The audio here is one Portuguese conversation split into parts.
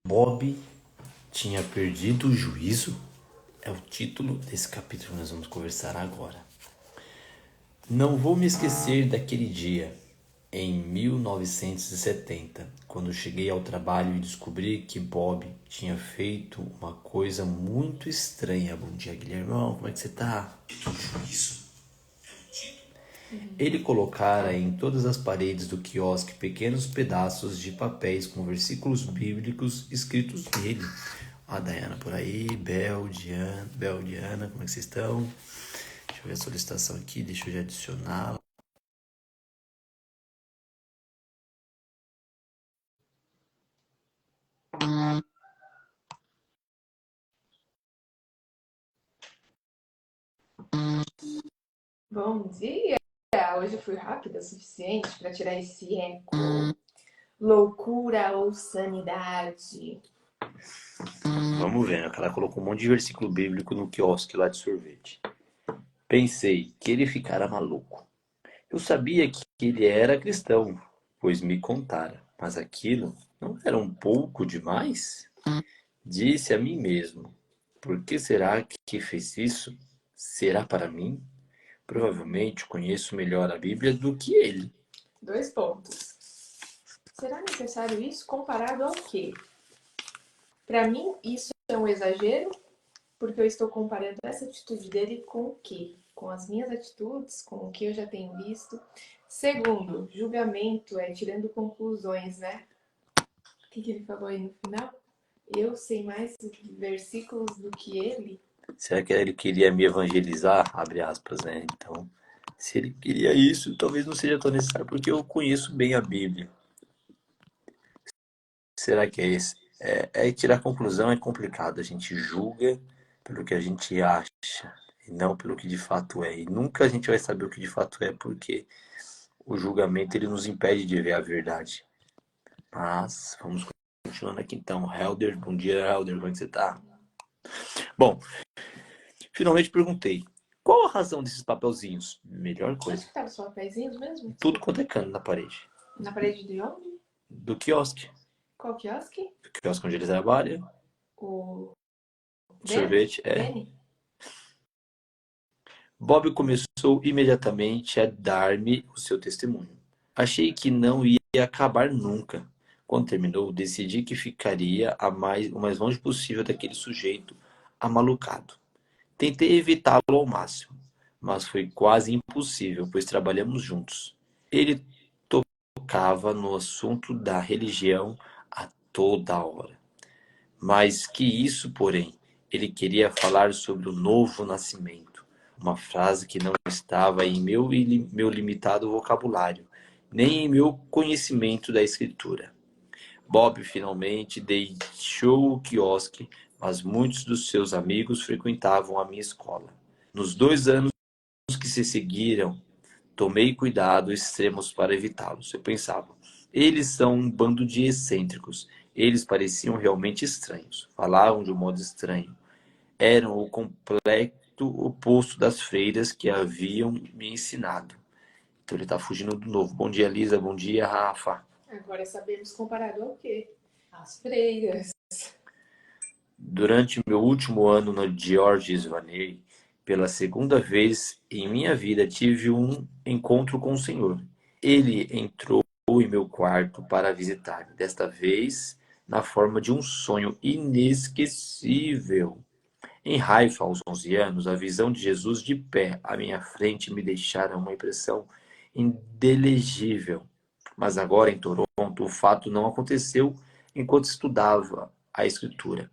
Bob tinha perdido o juízo? É o título desse capítulo que nós vamos conversar agora. Não vou me esquecer daquele dia, em 1970, quando cheguei ao trabalho e descobri que Bob tinha feito uma coisa muito estranha. Bom dia, Guilhermão, como é que você tá? Ele colocara em todas as paredes do quiosque pequenos pedaços de papéis com versículos bíblicos escritos nele. A Dayana por aí, Bel, Diana, como é que vocês estão? Deixa eu ver a solicitação aqui, deixa eu já adicioná-la. Bom dia! Hoje eu fui rápida o suficiente para tirar esse eco. Loucura ou sanidade? Vamos ver, né? Ela colocou um monte de versículo bíblico no quiosque lá de sorvete. Pensei que ele ficara maluco. Eu sabia que ele era cristão, pois me contara, mas aquilo não era um pouco demais? Disse a mim mesmo: por que será que fez isso? Será para mim? Provavelmente conheço melhor a Bíblia do que ele. 2 pontos. Será necessário isso comparado ao quê? Para mim, isso é um exagero, porque eu estou comparando essa atitude dele com o quê? Com as minhas atitudes, com o que eu já tenho visto. Segundo, julgamento é tirando conclusões, né? O que ele falou aí no final? Eu sei mais versículos do que ele. Será que ele queria me evangelizar? Abre aspas, né? Então, se ele queria isso, talvez não seja tão necessário, porque eu conheço bem a Bíblia. Será que é esse? Tirar conclusão é complicado. A gente julga pelo que a gente acha e não pelo que de fato é. E nunca a gente vai saber o que de fato é, porque o julgamento ele nos impede de ver a verdade. Mas vamos continuando aqui então. Helder, bom dia, Helder, como é que você tá? Bom, finalmente perguntei. Qual a razão desses papelzinhos? Melhor Onde coisa. que estavam os papeizinhos mesmo? Tudo Desculpa. quanto é cano na parede. Na parede de onde? Do quiosque. Qual quiosque? Do quiosque onde ele trabalha. O Ben? Sorvete, é. Benny? Bob começou imediatamente a dar-me o seu testemunho. Achei que não ia acabar nunca. Quando terminou, decidi que ficaria o mais longe possível daquele sujeito amalucado. Tentei evitá-lo ao máximo, mas foi quase impossível, pois trabalhamos juntos. Ele tocava no assunto da religião a toda hora. Mais que isso, porém, ele queria falar sobre o novo nascimento, uma frase que não estava em meu limitado vocabulário, nem em meu conhecimento da escritura. Bob finalmente deixou o quiosque, mas muitos dos seus amigos frequentavam a minha escola. Nos 2 anos que se seguiram, tomei cuidado extremos para evitá-los. Eu pensava, eles são um bando de excêntricos. Eles pareciam realmente estranhos. Falavam de um modo estranho. Eram o completo oposto das freiras que haviam me ensinado. Então ele está fugindo do novo. Bom dia, Lisa. Bom dia, Rafa. Agora sabemos comparado ao quê? As freiras. Durante meu último ano no Georges Vanier, pela segunda vez em minha vida tive um encontro com o Senhor. Ele entrou em meu quarto para visitar-me, desta vez na forma de um sonho inesquecível. Em Haifa, aos 11 anos, a visão de Jesus de pé à minha frente me deixara uma impressão indelegível. Mas agora, em Toronto, o fato não aconteceu enquanto estudava a Escritura.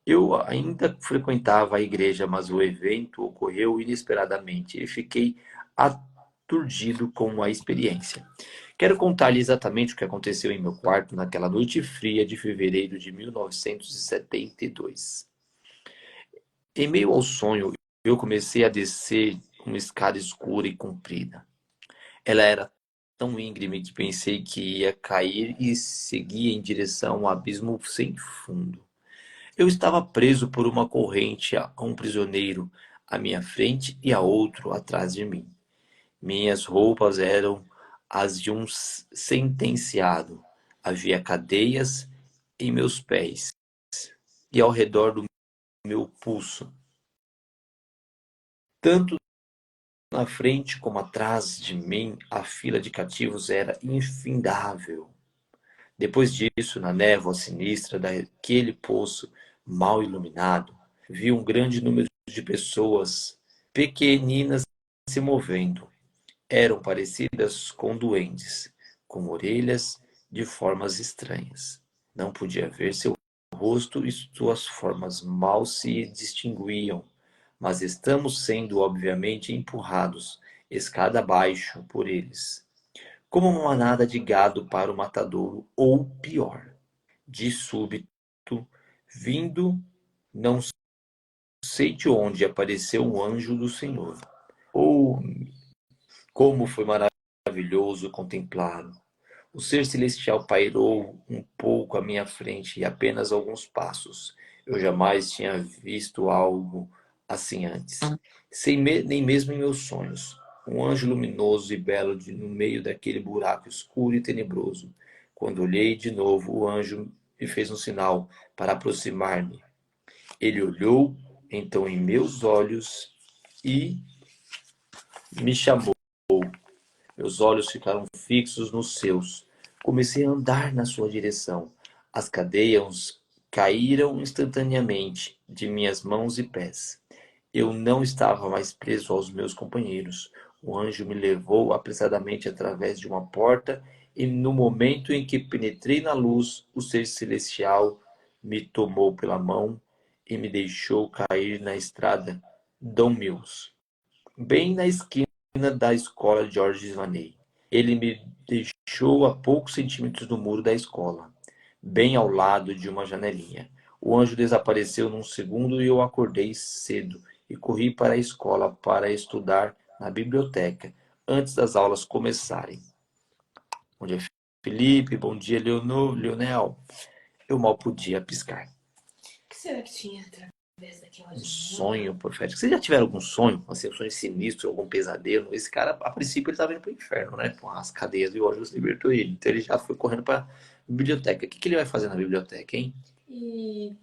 Eu ainda frequentava a igreja, mas o evento ocorreu inesperadamente e fiquei aturdido com a experiência. Quero contar-lhe exatamente o que aconteceu em meu quarto naquela noite fria de fevereiro de 1972. Em meio ao sonho, eu comecei a descer uma escada escura e comprida. Ela era tão íngreme que pensei que ia cair e seguia em direção a um abismo sem fundo. Eu estava preso por uma corrente a um prisioneiro à minha frente e a outro atrás de mim. Minhas roupas eram as de um sentenciado. Havia cadeias em meus pés e ao redor do meu pulso. Tanto na frente como atrás de mim, a fila de cativos era infindável. Depois disso, na névoa sinistra daquele poço mal iluminado, vi um grande número de pessoas pequeninas se movendo. Eram parecidas com duendes, com orelhas de formas estranhas. Não podia ver seu rosto e suas formas mal se distinguiam, mas estamos sendo obviamente empurrados, escada abaixo, por eles, como uma manada de gado para o matadouro, ou pior. De súbito, vindo, não sei de onde, apareceu um anjo do Senhor. Oh, como foi maravilhoso contemplá-lo! O ser celestial pairou um pouco à minha frente e apenas alguns passos. Eu jamais tinha visto algo assim antes, nem mesmo em meus sonhos. Um anjo luminoso e belo no meio daquele buraco escuro e tenebroso. Quando olhei de novo, o anjo me fez um sinal para aproximar-me. Ele olhou então em meus olhos e me chamou. Meus olhos ficaram fixos nos seus. Comecei a andar na sua direção. As cadeias caíram instantaneamente de minhas mãos e pés. Eu não estava mais preso aos meus companheiros. O anjo me levou apressadamente através de uma porta, e no momento em que penetrei na luz, o ser celestial me tomou pela mão e me deixou cair na estrada Dom Mills, bem na esquina da escola George Svaney. Ele me deixou a poucos centímetros do muro da escola, bem ao lado de uma janelinha. O anjo desapareceu num segundo e eu acordei cedo e corri para a escola para estudar na biblioteca antes das aulas começarem. Bom dia, Felipe. Bom dia, Leonel. Eu mal podia piscar. O que será que tinha através daquela Um janela? sonho profético. Vocês já tiveram algum sonho, assim, um sonho sinistro, algum pesadelo? Esse cara, a princípio, ele estava indo para o inferno, né? Com as cadeias e o anjo libertou ele. Então ele já foi correndo para a biblioteca. O que ele vai fazer na biblioteca, hein? E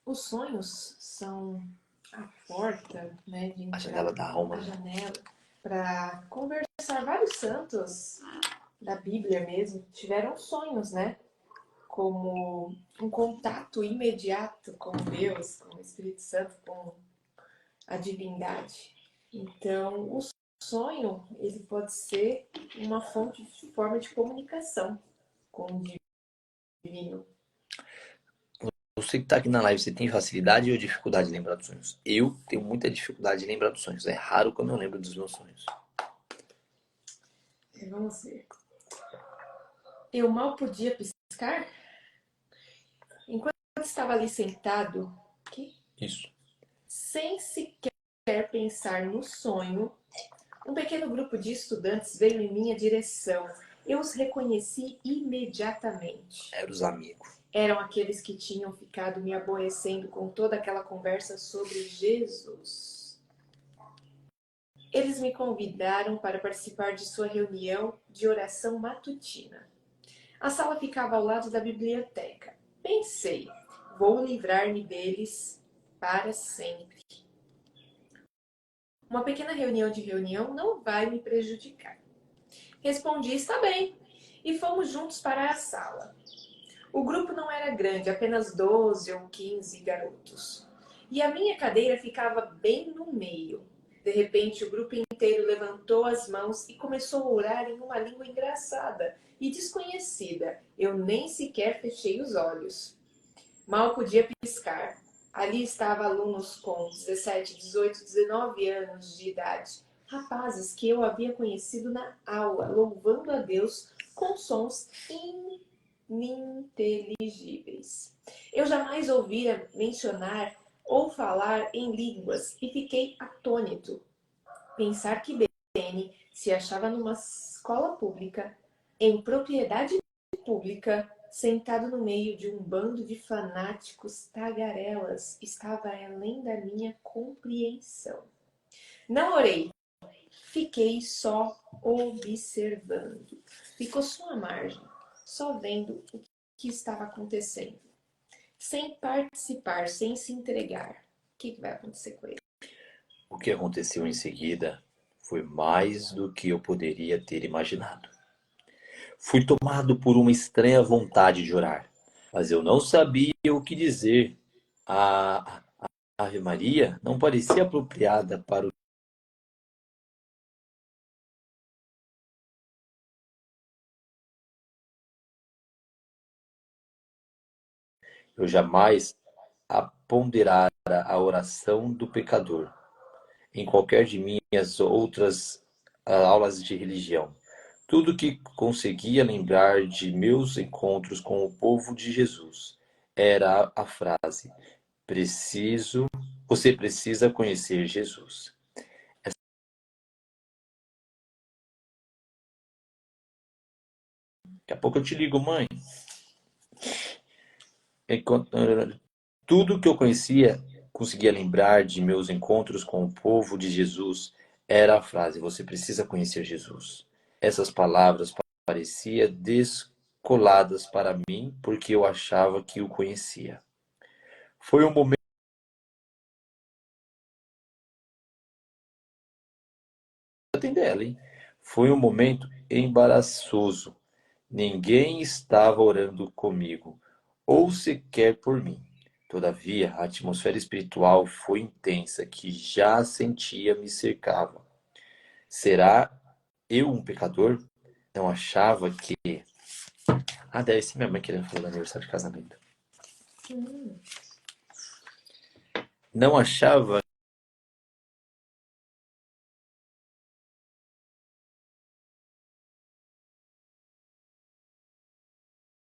os sonhos são a porta, né, de A janela entrar, da alma, a né? janela, para conversar. Vários santos da Bíblia mesmo tiveram sonhos, né? Como um contato imediato com Deus, com o Espírito Santo, com a divindade. Então, o sonho, ele pode ser uma fonte de forma de comunicação com o divino. Você que está aqui na live, você tem facilidade ou dificuldade de lembrar dos sonhos? Eu tenho muita dificuldade de lembrar dos sonhos. É raro quando eu lembro dos meus sonhos. Vamos ver. Eu mal podia piscar enquanto estava ali sentado, Isso. sem sequer pensar no sonho. Um pequeno grupo de estudantes veio em minha direção. Eu os reconheci imediatamente. Eram os amigos. Eram aqueles que tinham ficado me aborrecendo com toda aquela conversa sobre Jesus. Eles me convidaram para participar de sua reunião de oração matutina. A sala ficava ao lado da biblioteca. Pensei, vou livrar-me deles para sempre. Uma pequena reunião não vai me prejudicar. Respondi, está bem, e fomos juntos para a sala. O grupo não era grande, apenas 12 ou 15 garotos. E a minha cadeira ficava bem no meio. De repente, o grupo inteiro levantou as mãos e começou a orar em uma língua engraçada e desconhecida. Eu nem sequer fechei os olhos. Mal podia piscar. Ali estavam alunos com 17, 18, 19 anos de idade. Rapazes que eu havia conhecido na aula, louvando a Deus com sons ininteligíveis. Eu jamais ouvira mencionar ou falar em línguas e fiquei atônito. Pensar que Benny se achava numa escola pública, em propriedade pública, sentado no meio de um bando de fanáticos tagarelas, estava além da minha compreensão. Não orei. Fiquei só observando. Ficou só à margem, só vendo o que estava acontecendo. sem participar, sem se entregar, o que vai acontecer com ele? O que aconteceu em seguida foi mais do que eu poderia ter imaginado. Fui tomado por uma estranha vontade de orar, mas eu não sabia o que dizer. A Ave Maria não parecia apropriada para o. Eu jamais a ponderara a oração do pecador em qualquer de minhas outras aulas de religião. Tudo que conseguia lembrar de meus encontros com o povo de Jesus era a frase: preciso, você precisa conhecer Jesus. Daqui a pouco eu te ligo, mãe. Enquanto, tudo que eu conseguia lembrar de meus encontros com o povo de Jesus era a frase: você precisa conhecer Jesus. Essas palavras pareciam descoladas para mim porque eu achava que o conhecia. Foi um momento dela, hein? Foi um momento embaraçoso. Ninguém estava orando comigo, ou sequer por mim. Todavia, a atmosfera espiritual foi intensa, que já sentia me cercava. Será eu um pecador? Não achava que. Ah, deve ser minha mãe querendo falar do aniversário de casamento. Não achava.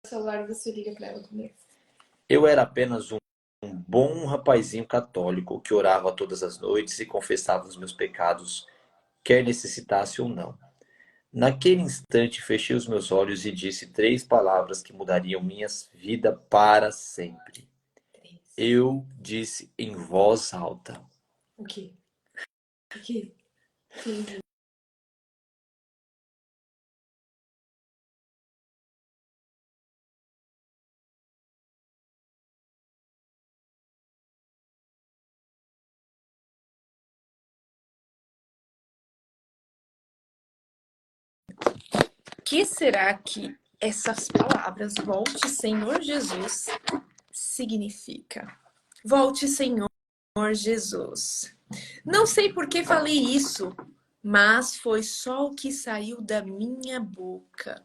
O celular você liga pra ela comigo. Eu era apenas um bom rapazinho católico que orava todas as noites e confessava os meus pecados, quer necessitasse ou não. Naquele instante, fechei os meus olhos e disse 3 palavras que mudariam minha vida para sempre. Eu disse em voz alta. O quê? O quê? Sim. O que será que essas palavras, volte Senhor Jesus, significa? Volte Senhor Jesus. Não sei por que falei isso, mas foi só o que saiu da minha boca.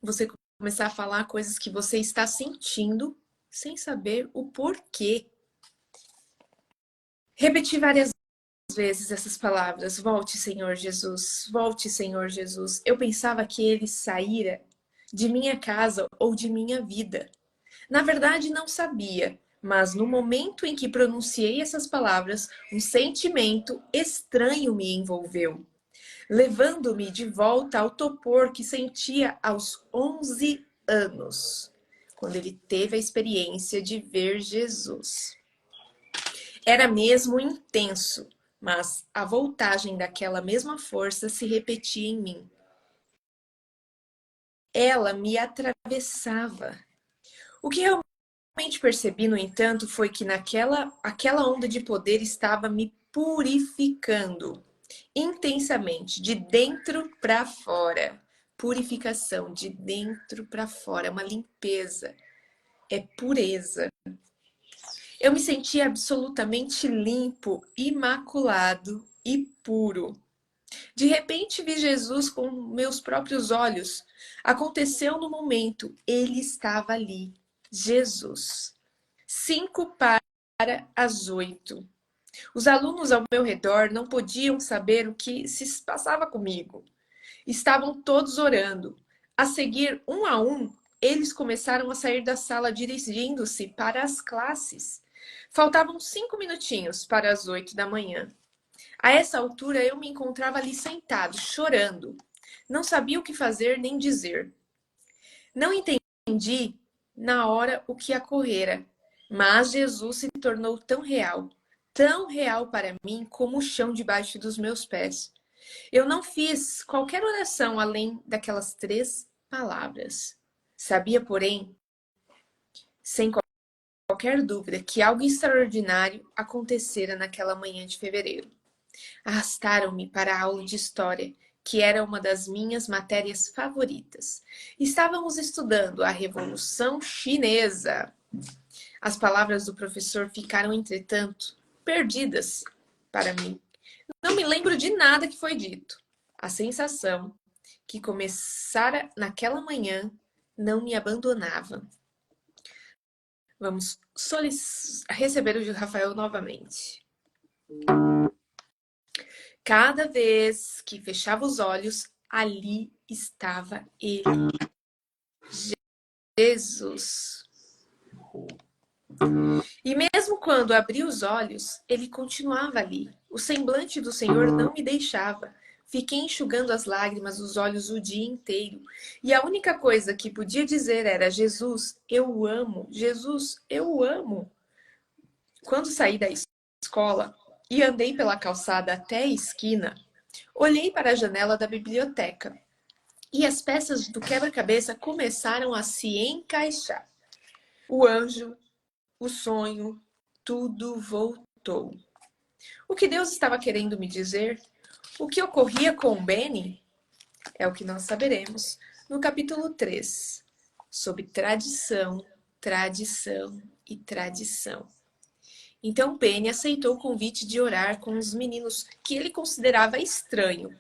Você começar a falar coisas que você está sentindo sem saber o porquê. Repetir várias vezes essas palavras. Volte, Senhor Jesus. Volte, Senhor Jesus. Eu pensava que ele saíra de minha casa ou de minha vida. Na verdade, não sabia, mas no momento em que pronunciei essas palavras, um sentimento estranho me envolveu, levando-me de volta ao topor que sentia aos 11 anos, quando ele teve a experiência de ver Jesus. Era mesmo intenso, mas a voltagem daquela mesma força se repetia em mim. Ela me atravessava. O que realmente percebi, no entanto, foi que aquela onda de poder estava me purificando intensamente, de dentro para fora. Purificação, de dentro para fora, é uma limpeza, é pureza. Eu me sentia absolutamente limpo, imaculado e puro. De repente vi Jesus com meus próprios olhos. Aconteceu no momento, ele estava ali. Jesus. 7:55. Os alunos ao meu redor não podiam saber o que se passava comigo. Estavam todos orando. A seguir, um a um, eles começaram a sair da sala dirigindo-se para as classes. Faltavam 5 minutinhos para as 8 da manhã. A essa altura, eu me encontrava ali sentado, chorando. Não sabia o que fazer nem dizer. Não entendi na hora o que ocorrera, mas Jesus se tornou tão real para mim como o chão debaixo dos meus pés. Eu não fiz qualquer oração além daquelas 3 palavras. Sabia, porém, sem qualquer dúvida que algo extraordinário acontecera naquela manhã de fevereiro. Arrastaram-me para a aula de história, que era uma das minhas matérias favoritas. Estávamos estudando a Revolução Chinesa. As palavras do professor ficaram, entretanto, perdidas para mim. Não me lembro de nada que foi dito. A sensação que começara naquela manhã não me abandonava. Vamos receber o Rafael novamente. Cada vez que fechava os olhos, ali estava ele. Jesus. E mesmo quando abri os olhos, ele continuava ali. O semblante do Senhor não me deixava. Fiquei enxugando as lágrimas dos olhos o dia inteiro. E a única coisa que podia dizer era: Jesus, eu o amo. Jesus, eu o amo. Quando saí da escola e andei pela calçada até a esquina, olhei para a janela da biblioteca e as peças do quebra-cabeça começaram a se encaixar. O anjo, o sonho, tudo voltou. O que Deus estava querendo me dizer? O que ocorria com Benny? É o que nós saberemos no capítulo 3, sobre tradição, tradição e tradição. Então Benny aceitou o convite de orar com os meninos que ele considerava estranho,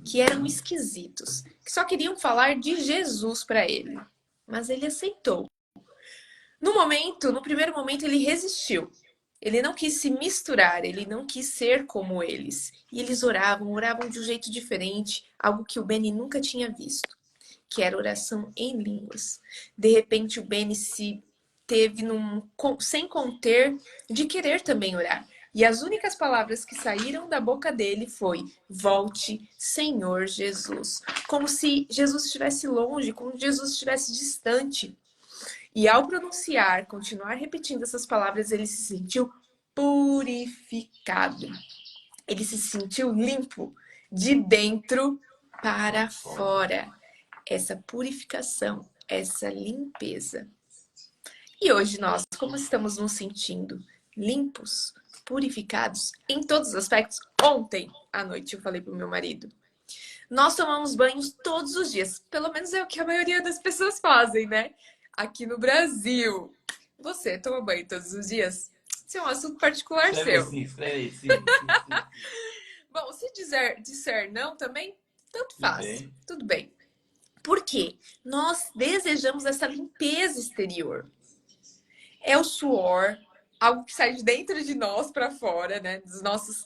que eram esquisitos, que só queriam falar de Jesus para ele. Mas ele aceitou. No primeiro momento, ele resistiu. Ele não quis se misturar, ele não quis ser como eles. E eles oravam de um jeito diferente, algo que o Benny nunca tinha visto, que era oração em línguas. De repente, o Benny se teve sem conter de querer também orar. E as únicas palavras que saíram da boca dele foi: volte, Senhor Jesus. Como se Jesus estivesse longe, como se Jesus estivesse distante. E ao pronunciar, continuar repetindo essas palavras, ele se sentiu purificado. Ele se sentiu limpo de dentro para fora. Essa purificação, essa limpeza. E hoje nós, como estamos nos sentindo? Limpos, purificados em todos os aspectos? Ontem à noite eu falei para o meu marido: nós tomamos banhos todos os dias. Pelo menos é o que a maioria das pessoas fazem, né? Aqui no Brasil. Você toma banho todos os dias? Isso é um assunto particular seu. Escreve sim. Bom, se disser não também, tanto faz. bem. Tudo bem. Por quê? Nós desejamos essa limpeza exterior. É o suor, algo que sai de dentro de nós para fora, né? Das nossas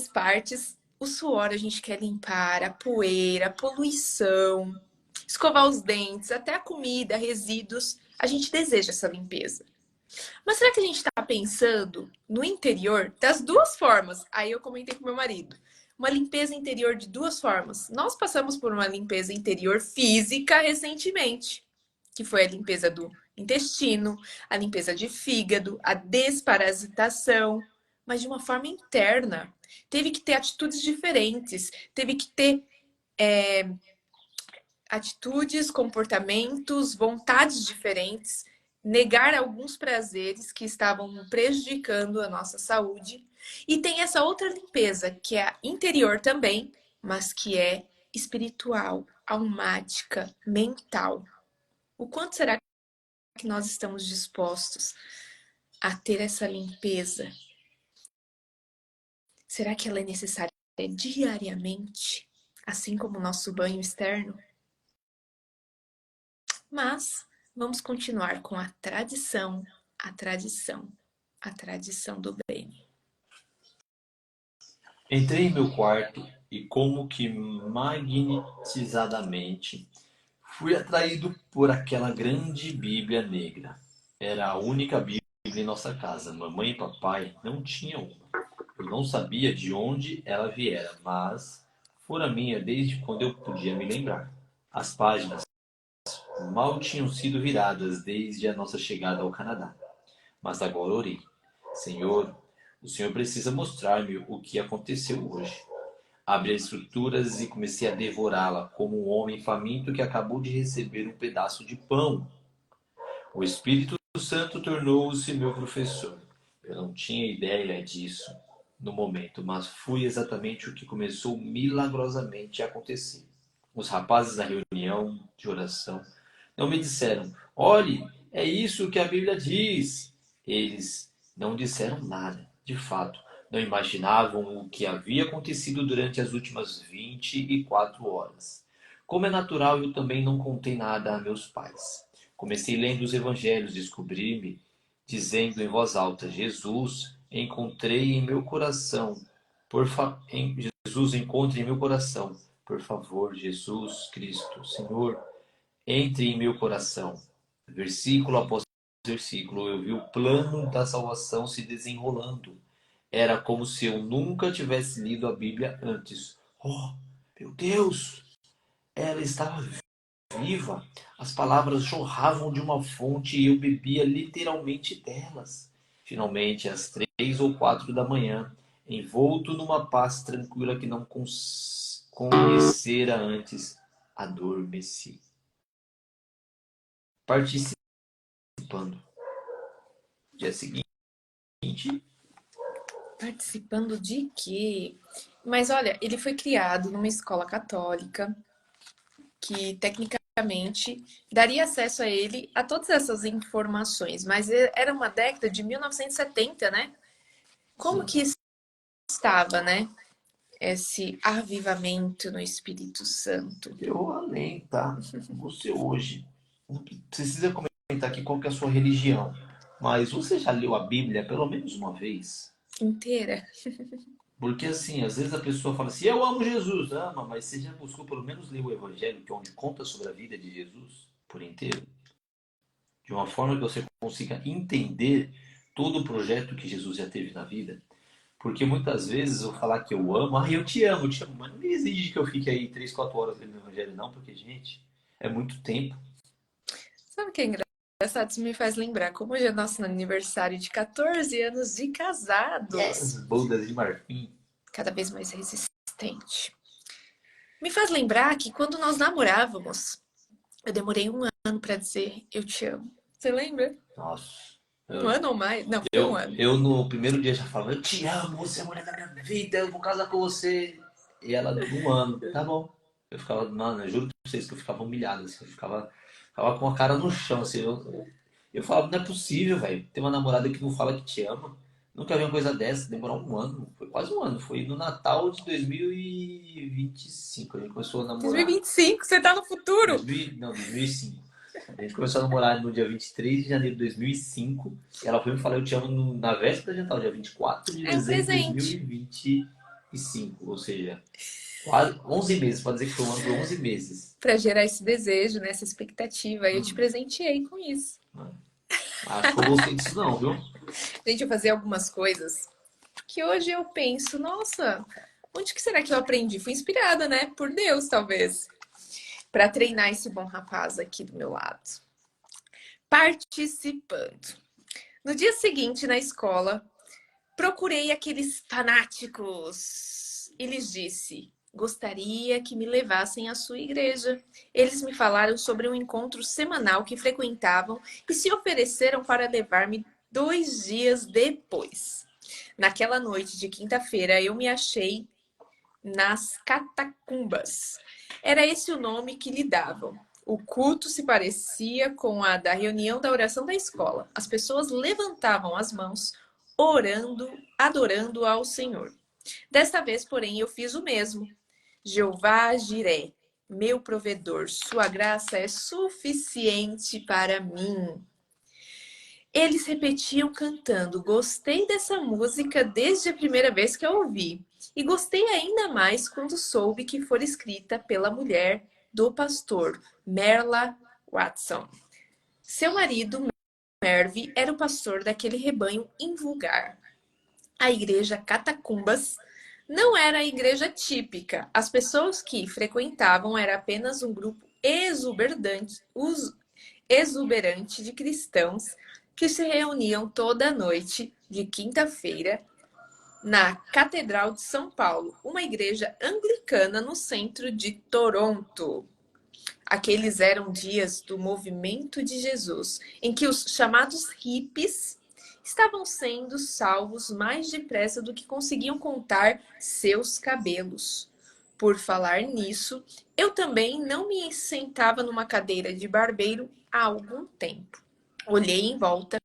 partes. O suor a gente quer limpar, a poeira, a poluição, escovar os dentes, até a comida, resíduos. A gente deseja essa limpeza. Mas será que a gente está pensando no interior das duas formas? Aí eu comentei com meu marido. Uma limpeza interior de duas formas. Nós passamos por uma limpeza interior física recentemente, que foi a limpeza do intestino, a limpeza de fígado, a desparasitação, mas de uma forma interna. Teve que ter atitudes diferentes, teve que ter atitudes, comportamentos, vontades diferentes, negar alguns prazeres que estavam prejudicando a nossa saúde. E tem essa outra limpeza, que é interior também, mas que é espiritual, almática, mental. O quanto será que nós estamos dispostos a ter essa limpeza? Será que ela é necessária diariamente, assim como o nosso banho externo? Mas vamos continuar com a tradição, a tradição, a tradição do bem. Entrei em meu quarto e, como que magnetizadamente, fui atraído por aquela grande Bíblia negra. Era a única Bíblia em nossa casa. Mamãe e papai não tinham uma. Eu não sabia de onde ela viera, mas fora minha desde quando eu podia me lembrar. As páginas mal tinham sido viradas desde a nossa chegada ao Canadá. Mas agora orei. Senhor, o Senhor precisa mostrar-me o que aconteceu hoje. Abri as escrituras e comecei a devorá-la como um homem faminto que acabou de receber um pedaço de pão. O Espírito Santo tornou-se meu professor. Eu não tinha ideia disso no momento, mas foi exatamente o que começou milagrosamente a acontecer. Os rapazes da reunião de oração não me disseram: olhe, é isso que a Bíblia diz. Eles não disseram nada. De fato, não imaginavam o que havia acontecido durante as últimas 24 horas. Como é natural, eu também não contei nada a meus pais. Comecei lendo os evangelhos, descobri-me dizendo em voz alta: Jesus, encontrei em meu coração. Jesus, encontre em meu coração. Por favor, Jesus Cristo, Senhor, entre em meu coração. Versículo após versículo, eu vi o plano da salvação se desenrolando. Era como se eu nunca tivesse lido a Bíblia antes. Oh, meu Deus! Ela estava viva. As palavras jorravam de uma fonte e eu bebia literalmente delas. Finalmente, às 3 ou 4 da manhã, envolto numa paz tranquila que não conhecera antes, adormeci. Participando. Dia seguinte, Participando de quê? Mas olha, ele foi criado numa escola católica que tecnicamente daria acesso a ele a todas essas informações, mas era uma década de 1970, né? Como sim, que estava, né? Esse avivamento no Espírito Santo. eu além, tá? Você hoje não precisa comentar aqui qual que é a sua religião, mas você já leu a Bíblia pelo menos uma vez? Inteira. Porque assim, às vezes a pessoa fala assim, eu amo Jesus, ama, mas você já buscou pelo menos ler o Evangelho, que é onde conta sobre a vida de Jesus por inteiro, de uma forma que você consiga entender todo o projeto que Jesus já teve na vida. Porque muitas vezes eu falar que eu amo, eu te amo, mas não me exige que eu fique aí 3, 4 horas lendo o Evangelho, não, porque, gente, é muito tempo. Sabe o que é engraçado? Isso me faz lembrar como hoje é nosso aniversário de 14 anos de casados. Yes, bodas de marfim. Cada vez mais resistente. Me faz lembrar que quando nós namorávamos, eu demorei um ano pra dizer eu te amo. Você lembra? Nossa. Um Eu, ano ou mais? Não, foi um eu, ano. eu no primeiro dia já falava, eu te amo, você é a mulher da minha vida, eu vou casar com você. E ela, um ano, tá bom. Eu ficava, mano, eu juro pra vocês que eu ficava humilhado, assim, ficava com a cara no chão, assim. Eu falava, não é possível, velho, ter uma namorada que não fala que te ama. Nunca vi uma coisa dessa, demorar um ano, foi quase um ano, foi no Natal de 2025, a gente começou a namorar. 2025, você tá no futuro. 2005. A gente começou a namorar no dia 23 de janeiro de 2005. E ela foi me falar eu te amo na véspera de Natal, dia 24 de É um dezembro de presente. 2025. Ou seja, quase 11 meses. Pode dizer que foi um ano por 11 meses. Pra gerar esse desejo, né? Essa expectativa. E eu te Hum, presenteei com isso. acho que eu gostei disso não, viu? Gente, eu fazia algumas coisas que hoje eu penso, nossa, onde que será que eu aprendi? Fui inspirada, né? Por Deus, talvez. Pra treinar esse bom rapaz aqui do meu lado. Participando. No dia seguinte, na escola, procurei aqueles fanáticos e lhes disse: gostaria que me levassem à sua igreja. Eles me falaram sobre um encontro semanal que frequentavam e se ofereceram para levar-me 2 dias depois. Naquela noite de quinta-feira, eu me achei nas catacumbas. Era esse o nome que lhe davam. O culto se parecia com a da reunião da oração da escola. As pessoas levantavam as mãos, orando, adorando ao Senhor. Desta vez, porém, eu fiz o mesmo. Jeová Jiré, meu provedor, sua graça é suficiente para mim. Eles repetiam cantando: gostei dessa música desde a primeira vez que a ouvi. E gostei ainda mais quando soube que foi escrita pela mulher do pastor, Merla Watson. Seu marido, Mervyn, era o pastor daquele rebanho invulgar. A igreja Catacumbas não era a igreja típica. As pessoas que frequentavam era apenas um grupo exuberante de cristãos que se reuniam toda noite de quinta-feira na Catedral de São Paulo, uma igreja anglicana no centro de Toronto. Aqueles eram dias do movimento de Jesus, em que os chamados hippies estavam sendo salvos mais depressa do que conseguiam contar seus cabelos. Por falar nisso, eu também não me sentava numa cadeira de barbeiro há algum tempo. Olhei em volta.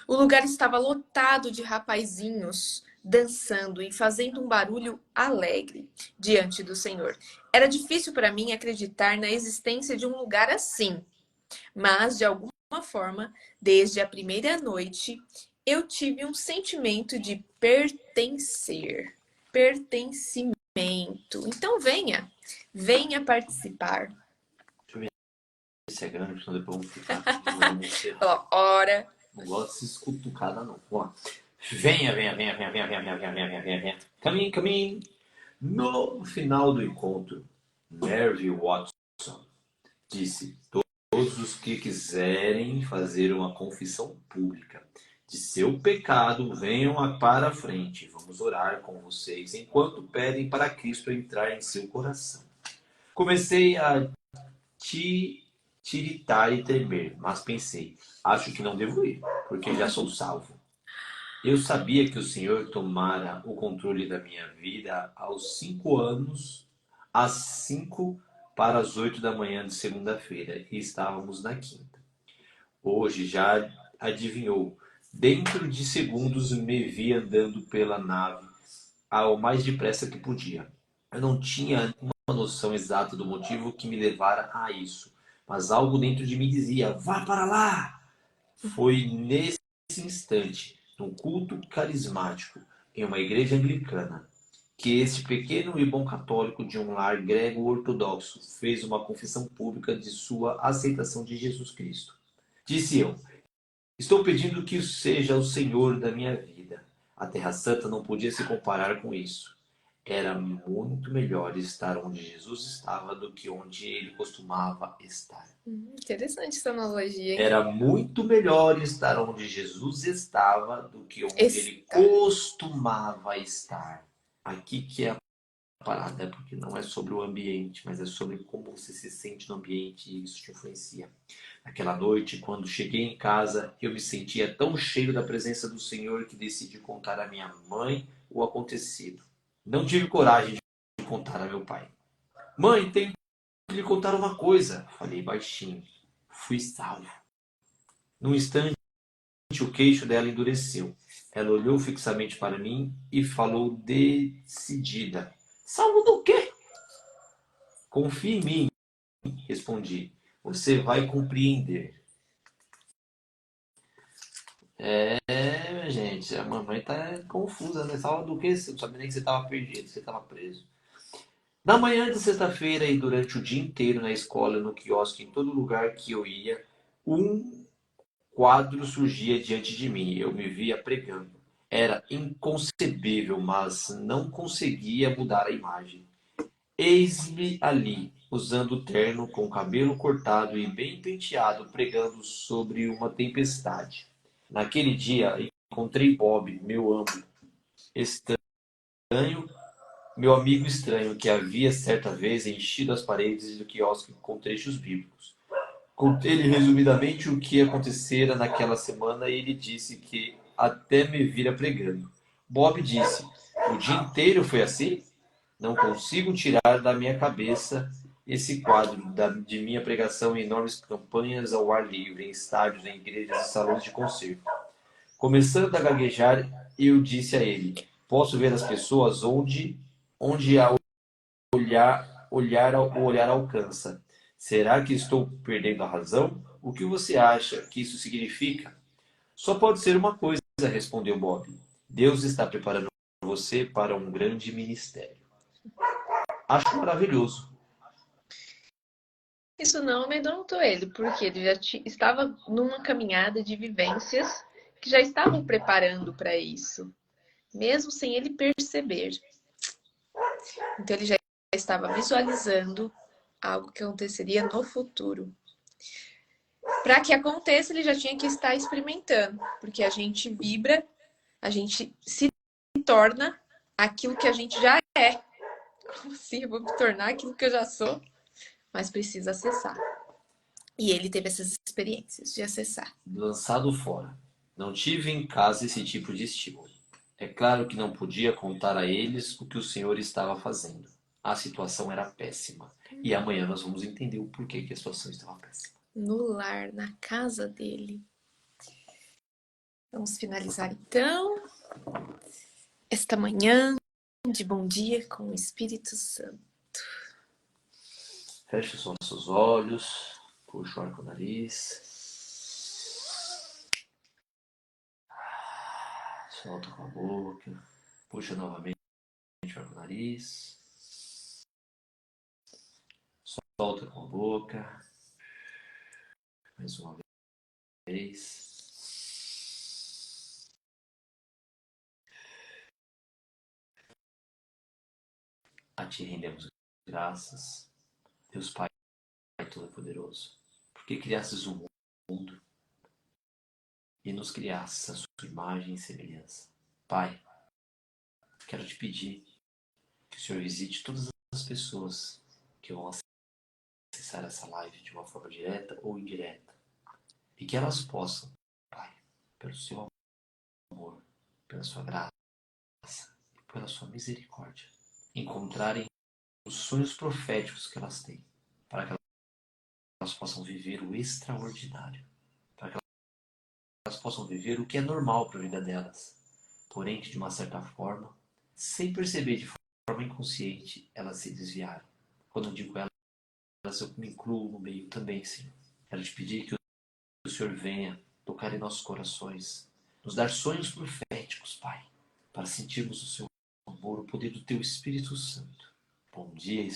O lugar estava lotado de rapazinhos dançando e fazendo um barulho alegre diante do Senhor. Era difícil para mim acreditar na existência de um lugar assim, mas de alguma forma, desde a primeira noite, eu tive um sentimento de pertencer, pertencimento. Então venha participar. Deixa eu ver se é grande, senão depois vamos ficar. Vamos ser. Ora, Não gosto de ser escutucada, não. Ó. Venha, venha, venha, venha, venha, venha, venha, venha, venha, venha, venha. Caminhe, caminhe. No final do encontro, Mary Watson disse: todos os que quiserem fazer uma confissão pública de seu pecado, venham para a frente. Vamos orar com vocês enquanto pedem para Cristo entrar em seu coração. Comecei a tiritar e tremer, mas pensei: acho que não devo ir, porque já sou salvo. Eu sabia que o Senhor tomara o controle da minha vida aos 5 anos, às 5 para as 8 da manhã de segunda-feira, e estávamos na quinta. Hoje já adivinhou. Dentro de segundos me vi andando pela nave ao mais depressa que podia. Eu não tinha uma noção exata do motivo que me levara a isso, mas algo dentro de mim dizia: vá para lá! Foi nesse instante, num culto carismático, em uma igreja anglicana, que esse pequeno e bom católico de um lar grego-ortodoxo fez uma confissão pública de sua aceitação de Jesus Cristo. Disse eu: estou pedindo que seja o Senhor da minha vida. A Terra Santa não podia se comparar com isso. Era muito melhor estar onde Jesus estava do que onde ele costumava estar. Interessante essa analogia, hein? Era muito melhor estar onde Jesus estava do que onde ele costumava estar. Aqui que é a parada, porque não é sobre o ambiente, mas é sobre como você se sente no ambiente e isso te influencia. Naquela noite, quando cheguei em casa, eu me sentia tão cheio da presença do Senhor que decidi contar à minha mãe o acontecido. Não tive coragem de contar a meu pai. Mãe, tenho que lhe contar uma coisa, falei baixinho. Fui salvo. Num instante, o queixo dela endureceu. Ela olhou fixamente para mim e falou decidida: salvo do quê? Confie em mim, respondi. Você vai compreender. Minha gente, a mamãe tá confusa, né? Salvo do quê? Você não sabia nem que você estava perdido, você estava preso. Na manhã de sexta-feira e durante o dia inteiro na escola, no quiosque, em todo lugar que eu ia, um quadro surgia diante de mim. Eu me via pregando. Era inconcebível, mas não conseguia mudar a imagem. Eis-me ali, usando o terno, com o cabelo cortado e bem penteado, pregando sobre uma tempestade. Naquele dia, encontrei Bob, estranho, meu amigo estranho, que havia certa vez enchido as paredes do quiosque com trechos bíblicos. Contei-lhe resumidamente o que acontecera naquela semana e ele disse que até me vira pregando. Bob disse: o dia inteiro foi assim? Não consigo tirar da minha cabeça esse quadro de minha pregação em enormes campanhas ao ar livre, em estádios, em igrejas e salões de concerto. Começando a gaguejar, eu disse a ele: posso ver as pessoas onde o olhar alcança. Será que estou perdendo a razão? O que você acha que isso significa? Só pode ser uma coisa, respondeu Bob. Deus está preparando você para um grande ministério. Acho maravilhoso. Isso não amedrontou ele, porque ele já estava numa caminhada de vivências que já estavam preparando para isso, mesmo sem ele perceber. Então ele já estava visualizando algo que aconteceria no futuro. Para que aconteça, ele já tinha que estar experimentando, porque a gente vibra, a gente se torna aquilo que a gente já é. Como assim? Eu vou me tornar aquilo que eu já sou? mas precisa acessar. E ele teve essas experiências de acessar. Lançado fora. Não tive em casa esse tipo de estímulo. É claro que não podia contar a eles o que o Senhor estava fazendo. A situação era péssima. E amanhã nós vamos entender o porquê que a situação estava péssima. No lar, na casa dele. Vamos finalizar então esta manhã de bom dia com o Espírito Santo. Feche os nossos olhos, puxa o ar com o nariz, solta com a boca, puxa novamente o ar com o nariz, solta com a boca, mais uma vez. A Ti rendemos graças, Deus Pai Todo-Poderoso, porque criastes o mundo e nos criastes a sua imagem e semelhança. Pai, quero te pedir que o Senhor visite todas as pessoas que vão acessar essa live de uma forma direta ou indireta e que elas possam, Pai, pelo seu amor, pela sua graça e pela sua misericórdia, encontrarem os sonhos proféticos que elas têm, para que elas possam viver o extraordinário, para que elas possam viver o que é normal para a vida delas, porém que de uma certa forma, sem perceber, de forma inconsciente, elas se desviaram. Quando eu digo elas, eu me incluo no meio também, Senhor. Quero te pedir que o Senhor venha tocar em nossos corações, nos dar sonhos proféticos, Pai, para sentirmos o seu amor, o poder do teu Espírito Santo. Bom dia,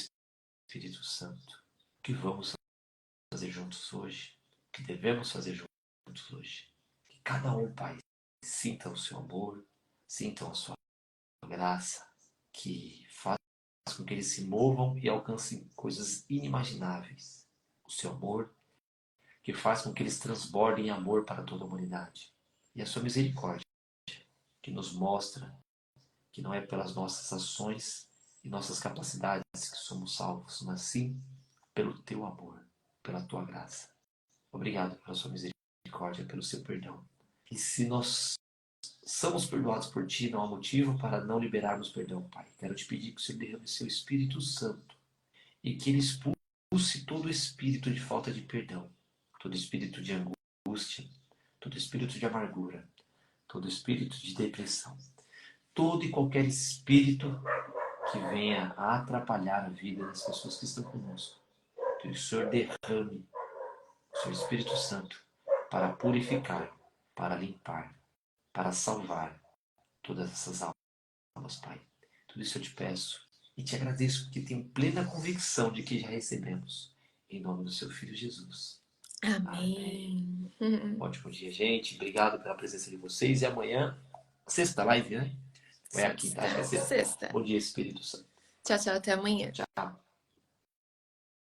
Espírito Santo. O que vamos fazer juntos hoje? O que devemos fazer juntos hoje? Que cada um, Pai, sinta o seu amor, sinta a sua graça, que faz com que eles se movam e alcancem coisas inimagináveis. O seu amor, que faz com que eles transbordem amor para toda a humanidade. E a sua misericórdia, que nos mostra que não é pelas nossas ações e nossas capacidades que somos salvos, mas sim pelo teu amor, pela tua graça. Obrigado pela sua misericórdia, pelo seu perdão. E se nós somos perdoados por ti, não há motivo para não liberarmos perdão, Pai. Quero te pedir que o Senhor derrame seu Espírito Santo e que ele expulse todo espírito de falta de perdão, todo espírito de angústia, todo espírito de amargura, todo espírito de depressão, todo e qualquer espírito que venha a atrapalhar a vida das pessoas que estão conosco. Que o Senhor derrame o seu Espírito Santo para purificar, para limpar, para salvar todas essas almas, Pai. Tudo isso eu te peço e te agradeço porque tenho plena convicção de que já recebemos. Em nome do seu Filho Jesus. Amém. Ótimo dia, gente. Obrigado pela presença de vocês. E amanhã, sexta live, né? Ou é a quinta? Acho que é sexta. Sexta. Bom dia, Espírito Santo. Tchau, tchau. Até amanhã. Tchau.